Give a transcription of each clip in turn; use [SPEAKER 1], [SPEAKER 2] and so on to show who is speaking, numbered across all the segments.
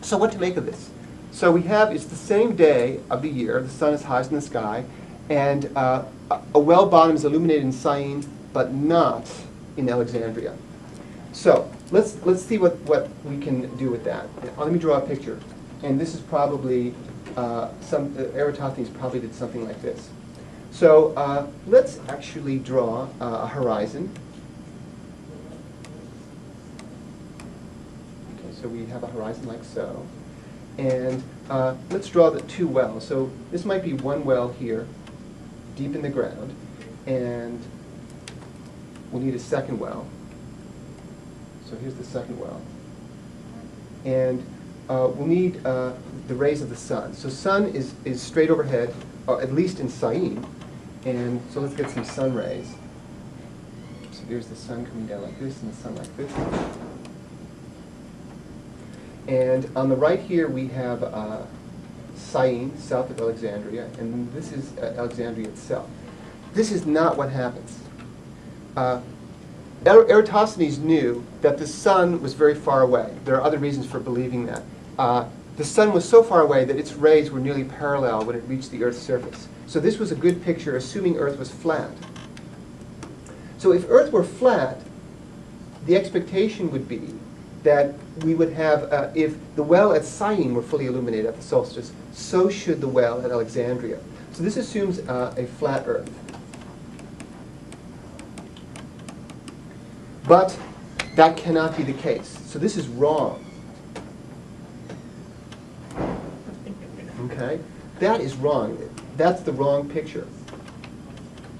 [SPEAKER 1] So what to make of this? So we have, it's the same day of the year, the sun is highest in the sky, and a well bottom is illuminated in Syene, but not in Alexandria. So let's see what we can do with that. Let me draw a picture. And this is probably, Eratosthenes probably did something like this. So let's actually draw a horizon. Okay, so we have a horizon like so. And let's draw the two wells. So this might be one well here, deep in the ground, and we'll need a second well. So here's the second well. And we'll need the rays of the sun. So sun is straight overhead, at least in Syene. And so let's get some sun rays. So there's the sun coming down like this, and the sun like this. And on the right here we have Syene, south of Alexandria, and this is Alexandria itself. This is not what happens. Eratosthenes knew that the sun was very far away. There are other reasons for believing that. The sun was so far away that its rays were nearly parallel when it reached the Earth's surface. So this was a good picture, assuming Earth was flat. So if Earth were flat, the expectation would be that we would have, if the well at Syene were fully illuminated at the solstice, so should the well at Alexandria. So this assumes a flat Earth. But that cannot be the case. So this is wrong. Okay? That is wrong. That's the wrong picture.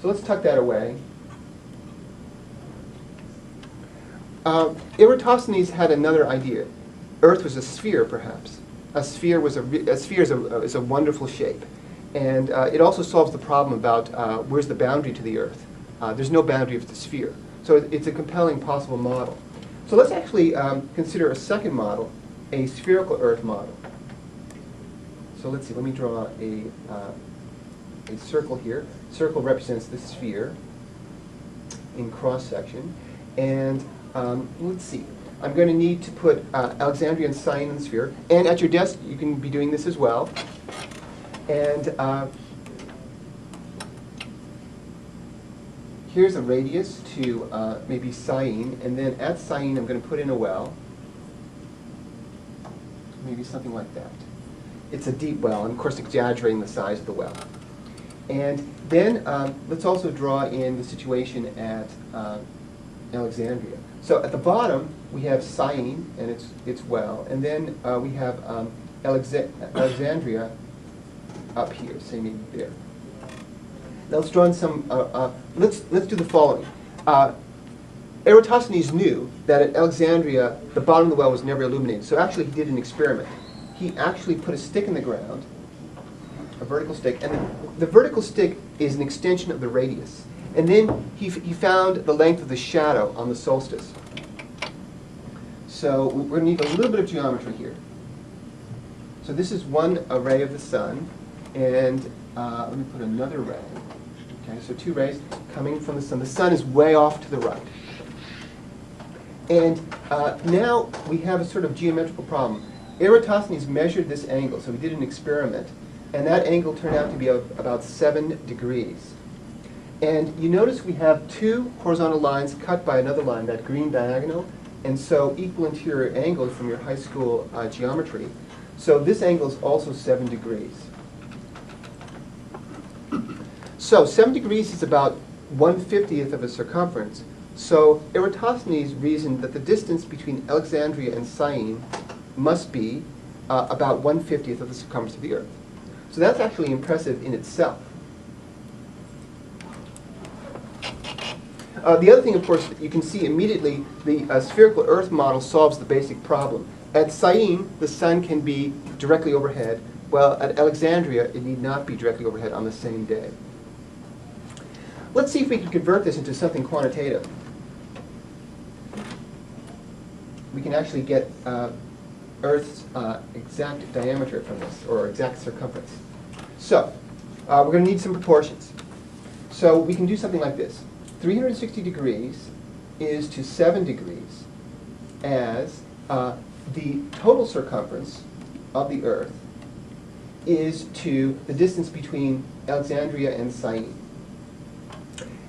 [SPEAKER 1] So let's tuck that away. Eratosthenes had another idea. Earth was a sphere, perhaps. A sphere is a wonderful shape, and it also solves the problem about where's the boundary to the Earth. There's no boundary of the sphere, so it's a compelling possible model. So let's actually consider a second model, a spherical Earth model. So let's see. Let me draw a circle here. Circle represents the sphere in cross section, and let's see. I'm going to need to put Alexandria and Syene in the sphere. And at your desk, you can be doing this as well. And here's a radius to maybe Syene. And then at Syene, I'm going to put in a well. Maybe something like that. It's a deep well. I'm, of course, exaggerating the size of the well. And then let's also draw in the situation at Alexandria. So at the bottom, we have Syene and its well, and then we have Alexandria up here, say maybe there. Now let's draw in some. Let's do the following. Eratosthenes knew that at Alexandria, the bottom of the well was never illuminated. So actually, he did an experiment. He actually put a stick in the ground, a vertical stick, and the vertical stick is an extension of the radius. And then he found the length of the shadow on the solstice. So we're going to need a little bit of geometry here. So this is one ray of the sun, and let me put another ray. Okay, so two rays coming from the sun. The sun is way off to the right. And now we have a sort of geometrical problem. Eratosthenes measured this angle, so he did an experiment, and that angle turned out to be about 7 degrees. And you notice we have two horizontal lines cut by another line, that green diagonal, and so equal interior angles from your high school geometry. So this angle is also 7 degrees. So 7 degrees is about 1/50th of a circumference. So Eratosthenes reasoned that the distance between Alexandria and Syene must be about 1/50th of the circumference of the Earth. So that's actually impressive in itself. The other thing, of course, you can see immediately the spherical Earth model solves the basic problem. At Syene, the sun can be directly overhead, while at Alexandria, it need not be directly overhead on the same day. Let's see if we can convert this into something quantitative. We can actually get Earth's exact diameter from this, or exact circumference. So, we're going to need some proportions. So we can do something like this. 360 degrees is to 7 degrees as the total circumference of the Earth is to the distance between Alexandria and Syene.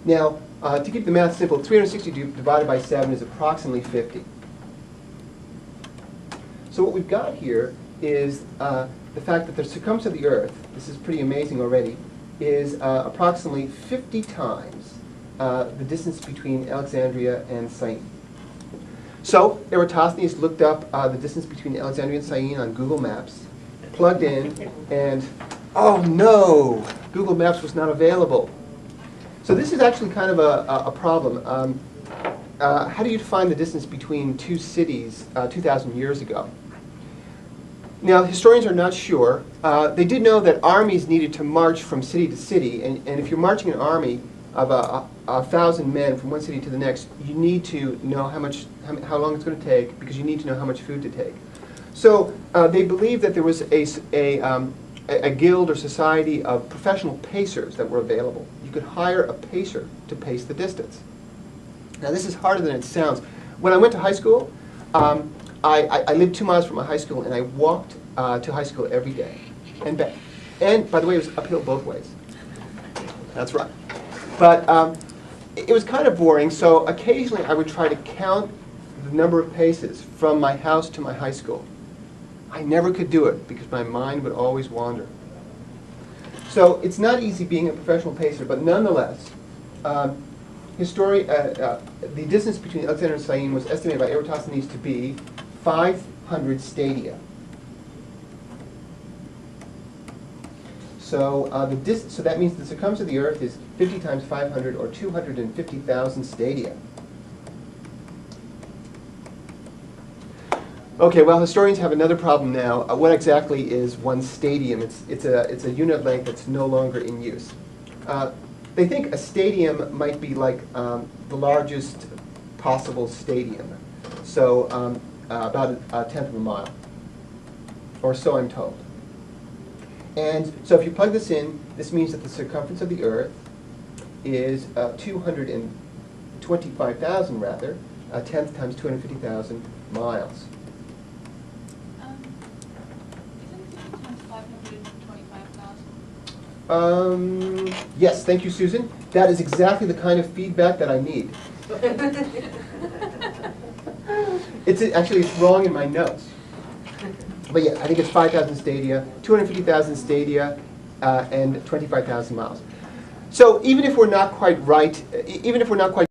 [SPEAKER 1] Now, to keep the math simple, 360 divided by 7 is approximately 50. So what we've got here is the fact that the circumference of the Earth, this is pretty amazing already, is approximately 50 times the distance between Alexandria and Syene. So Eratosthenes looked up the distance between Alexandria and Syene on Google Maps, plugged in, and oh no, Google Maps was not available. So this is actually kind of a problem. How do you define the distance between two cities 2,000 years ago? Now, historians are not sure. They did know that armies needed to march from city to city, and if you're marching an army of 1,000 men from one city to the next, you need to know how long it's going to take, because you need to know how much food to take. So they believed that there was a guild or society of professional pacers that were available. You could hire a pacer to pace the distance. Now, this is harder than it sounds. When I went to high school, I lived 2 miles from my high school, and I walked to high school every day and back. And, by the way, it was uphill both ways. That's right. But it was kind of boring, so occasionally I would try to count the number of paces from my house to my high school. I never could do it because my mind would always wander. So it's not easy being a professional pacer, but nonetheless, the distance between Alexandria and Syene was estimated by Eratosthenes to be 500 stadia. So so that means the circumference of the Earth is 50 times 500, or 250,000 stadia. Okay, well, historians have another problem now. What exactly is one stadium? It's a unit length that's no longer in use. They think a stadium might be like the largest possible stadium, so about a tenth of a mile, or so I'm told. And so if you plug this in, this means that the circumference of the Earth is 225,000, rather, a tenth times 250,000 miles. Yes, thank you, Susan. That is exactly the kind of feedback that I need. Actually, it's wrong in my notes. But yeah, I think it's 5,000 stadia, 250,000 stadia, and 25,000 miles. So even if we're not quite right, even if we're not quite